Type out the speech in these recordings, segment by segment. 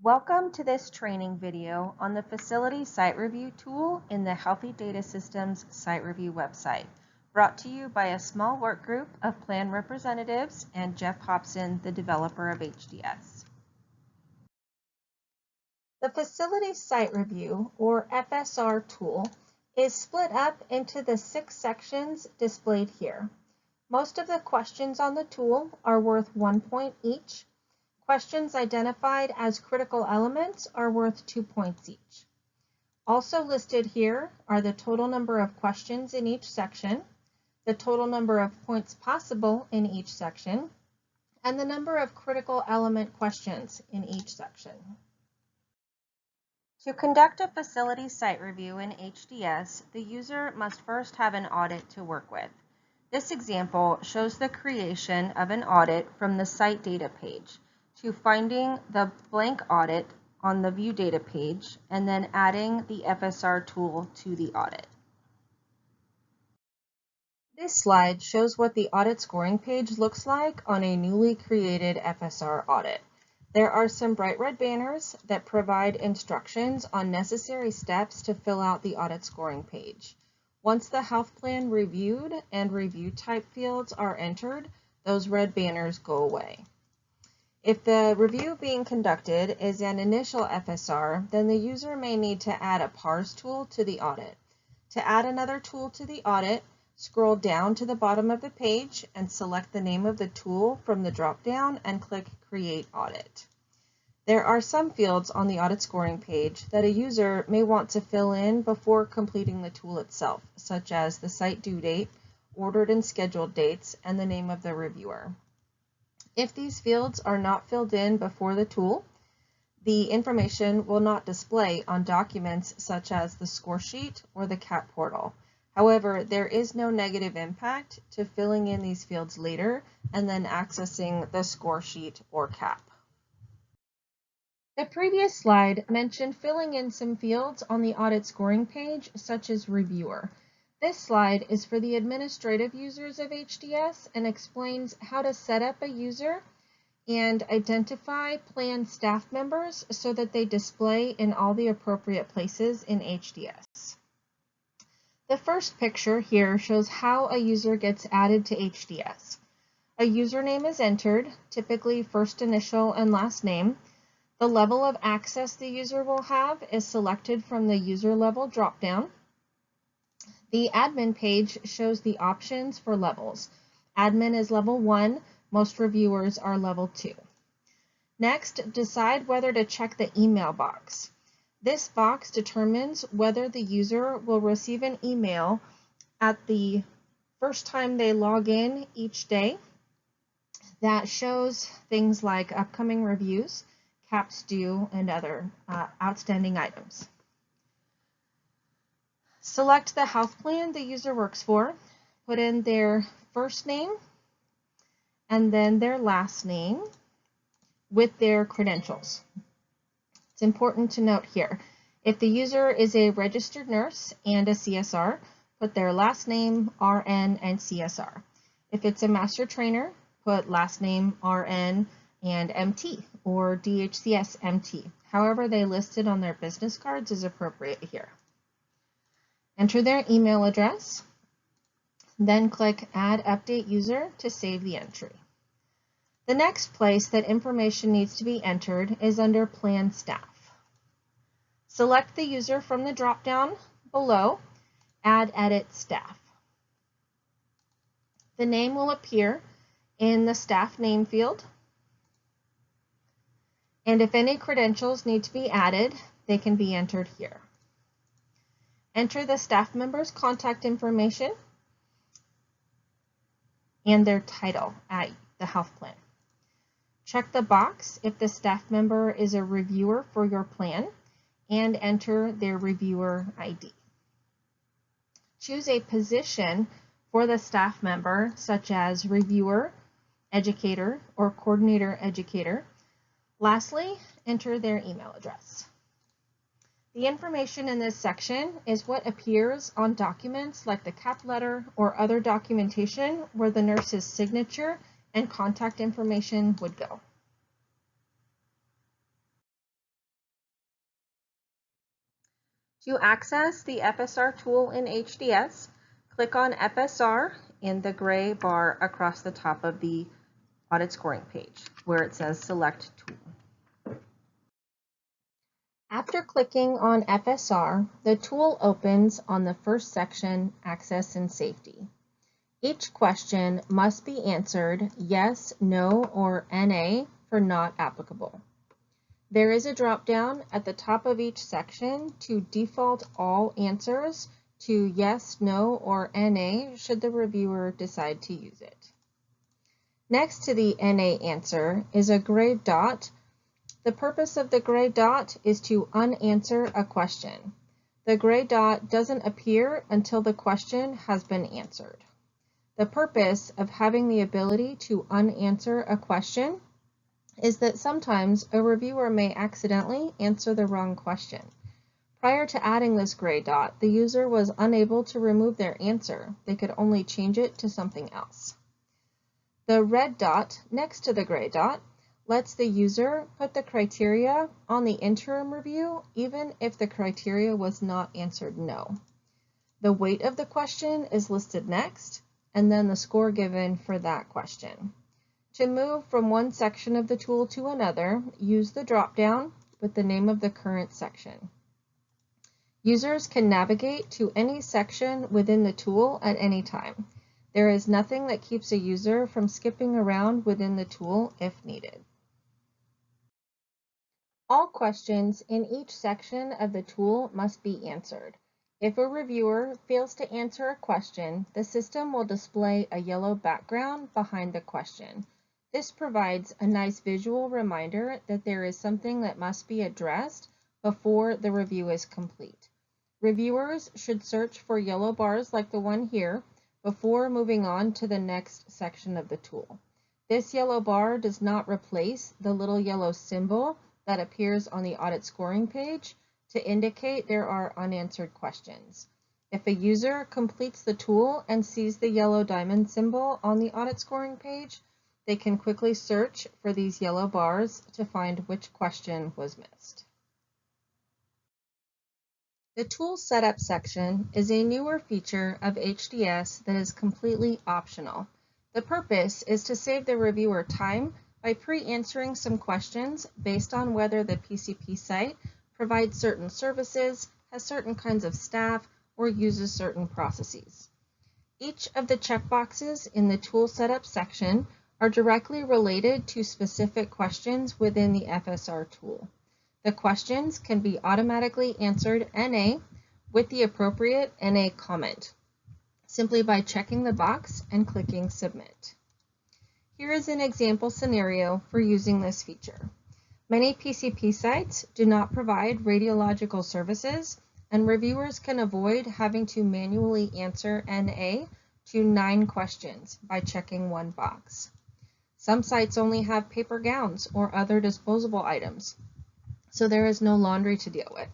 Welcome to this training video on the Facility Site Review tool in the Healthy Data Systems Site Review website, brought to you by a small work group of plan representatives and Jeff Hobson, the developer of HDS. The Facility Site Review, or FSR tool, is split up into the 6 sections displayed here. Most of the questions on the tool are worth 1 point each. Questions identified as critical elements are worth 2 points each. Also listed here are the total number of questions in each section, the total number of points possible in each section, and the number of critical element questions in each section. To conduct a facility site review in HDS, the user must first have an audit to work with. This example shows the creation of an audit from the site data page, to finding the blank audit on the view data page and then adding the FSR tool to the audit. This slide shows what the audit scoring page looks like on a newly created FSR audit. There are some bright red banners that provide instructions on necessary steps to fill out the audit scoring page. Once the health plan reviewed and review type fields are entered, those red banners go away. If the review being conducted is an initial FSR, then the user may need to add a parse tool to the audit. To add another tool to the audit, scroll down to the bottom of the page and select the name of the tool from the drop-down and click Create Audit. There are some fields on the audit scoring page that a user may want to fill in before completing the tool itself, such as the site due date, ordered and scheduled dates, and the name of the reviewer. If these fields are not filled in before the tool, the information will not display on documents such as the score sheet or the CAP portal. However, there is no negative impact to filling in these fields later and then accessing the score sheet or CAP. The previous slide mentioned filling in some fields on the audit scoring page, such as reviewer. This slide is for the administrative users of HDS and explains how to set up a user and identify plan staff members so that they display in all the appropriate places in HDS. The first picture here shows how a user gets added to HDS. A username is entered, typically first initial and last name. The level of access the user will have is selected from the user level dropdown. The admin page shows the options for levels. Admin is level 1, most reviewers are level 2. Next, decide whether to check the email box. This box determines whether the user will receive an email at the first time they log in each day that shows things like upcoming reviews, CAPs due, and other outstanding items. Select the health plan the user works for, put in their first name and then their last name with their credentials. It's important to note here, if the user is a registered nurse and a CSR, put their last name, RN, and CSR. If it's a master trainer, put last name, RN, and MT, or DHCS MT. However they listed on their business cards is appropriate here. Enter their email address, then click Add Update User to save the entry. The next place that information needs to be entered is under Plan Staff. Select the user from the drop-down below, Add Edit Staff. The name will appear in the staff name field, and if any credentials need to be added, they can be entered here. Enter the staff member's contact information and their title at the health plan. Check the box if the staff member is a reviewer for your plan and enter their reviewer ID. Choose a position for the staff member, such as reviewer, educator, or coordinator educator. Lastly, enter their email address. The information in this section is what appears on documents like the CAP letter or other documentation where the nurse's signature and contact information would go. To access the FSR tool in HDS, click on FSR in the gray bar across the top of the audit scoring page where it says Select Tool. After clicking on FSR, the tool opens on the first section, Access and Safety. Each question must be answered yes, no, or NA for not applicable. There is a drop-down at the top of each section to default all answers to yes, no, or NA should the reviewer decide to use it. Next to the NA answer is a gray dot. The purpose of the gray dot is to unanswer a question. The gray dot doesn't appear until the question has been answered. The purpose of having the ability to unanswer a question is that sometimes a reviewer may accidentally answer the wrong question. Prior to adding this gray dot, the user was unable to remove their answer. They could only change it to something else. The red dot next to the gray dot lets the user put the criteria on the interim review even if the criteria was not answered no. The weight of the question is listed next, and then the score given for that question. To move from one section of the tool to another, use the drop-down with the name of the current section. Users can navigate to any section within the tool at any time. There is nothing that keeps a user from skipping around within the tool if needed. All questions in each section of the tool must be answered. If a reviewer fails to answer a question, the system will display a yellow background behind the question. This provides a nice visual reminder that there is something that must be addressed before the review is complete. Reviewers should search for yellow bars like the one here before moving on to the next section of the tool. This yellow bar does not replace the little yellow symbol that appears on the audit scoring page to indicate there are unanswered questions. If a user completes the tool and sees the yellow diamond symbol on the audit scoring page, they can quickly search for these yellow bars to find which question was missed. The Tool Setup section is a newer feature of HDS that is completely optional. The purpose is to save the reviewer time by pre-answering some questions based on whether the PCP site provides certain services, has certain kinds of staff, or uses certain processes. Each of the checkboxes in the Tool Setup section are directly related to specific questions within the FSR tool. The questions can be automatically answered NA with the appropriate NA comment, simply by checking the box and clicking Submit. Here is an example scenario for using this feature. Many PCP sites do not provide radiological services, and reviewers can avoid having to manually answer NA to 9 questions by checking one box. Some sites only have paper gowns or other disposable items, so there is no laundry to deal with.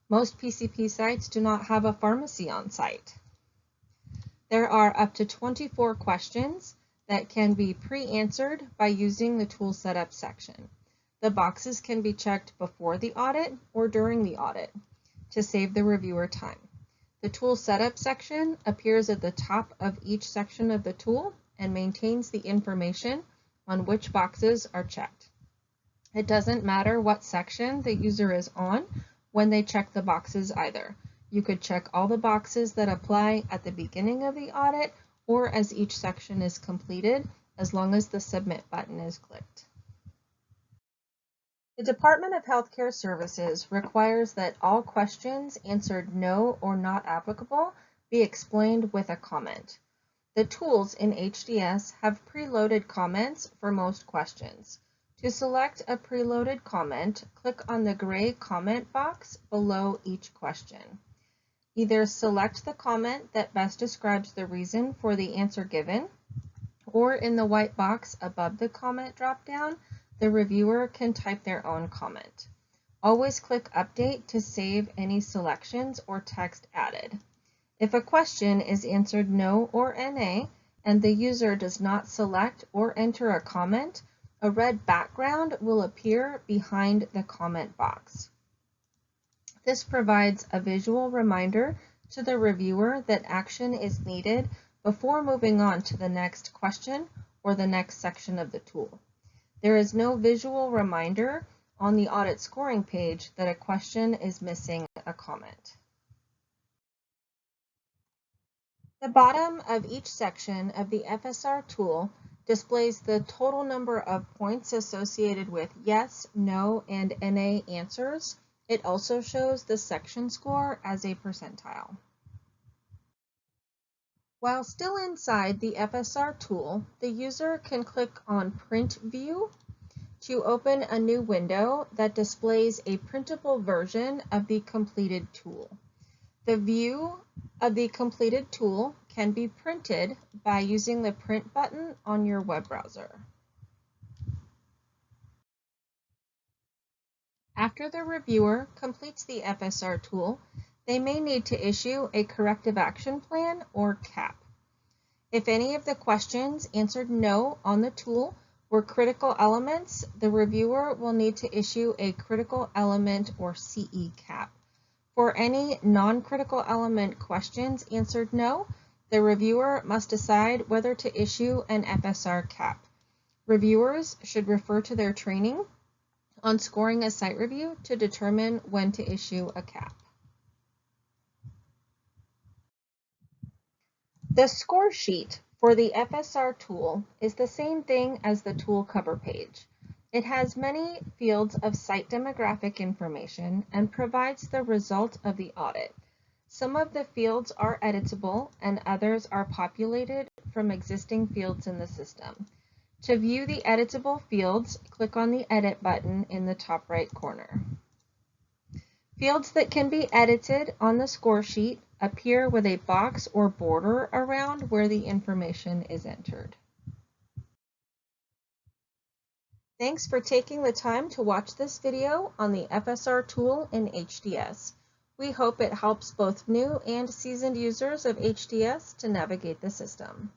Most PCP sites do not have a pharmacy on site. There are up to 24 questions that can be pre-answered by using the Tool Setup section. The boxes can be checked before the audit or during the audit to save the reviewer time. The Tool Setup section appears at the top of each section of the tool and maintains the information on which boxes are checked. It doesn't matter what section the user is on when they check the boxes either. You could check all the boxes that apply at the beginning of the audit or as each section is completed, as long as the Submit button is clicked. The Department of Healthcare Services requires that all questions answered no or not applicable be explained with a comment. The tools in HDS have preloaded comments for most questions. To select a preloaded comment, click on the gray comment box below each question. Either select the comment that best describes the reason for the answer given, or in the white box above the comment dropdown, the reviewer can type their own comment. Always click Update to save any selections or text added. If a question is answered no or NA, and the user does not select or enter a comment, a red background will appear behind the comment box. This provides a visual reminder to the reviewer that action is needed before moving on to the next question or the next section of the tool. There is no visual reminder on the audit scoring page that a question is missing a comment. The bottom of each section of the FSR tool displays the total number of points associated with yes, no, and NA answers. It also shows the section score as a percentile. While still inside the FSR tool, the user can click on Print View to open a new window that displays a printable version of the completed tool. The view of the completed tool can be printed by using the Print button on your web browser. After the reviewer completes the FSR tool, they may need to issue a corrective action plan or CAP. If any of the questions answered no on the tool were critical elements, the reviewer will need to issue a critical element or CE CAP. For any non-critical element questions answered no, the reviewer must decide whether to issue an FSR CAP. Reviewers should refer to their training on scoring a site review to determine when to issue a CAP. The score sheet for the FSR tool is the same thing as the tool cover page. It has many fields of site demographic information and provides the result of the audit. Some of the fields are editable and others are populated from existing fields in the system. To view the editable fields, click on the Edit button in the top right corner. Fields that can be edited on the score sheet appear with a box or border around where the information is entered. Thanks for taking the time to watch this video on the FSR tool in HDS. We hope it helps both new and seasoned users of HDS to navigate the system.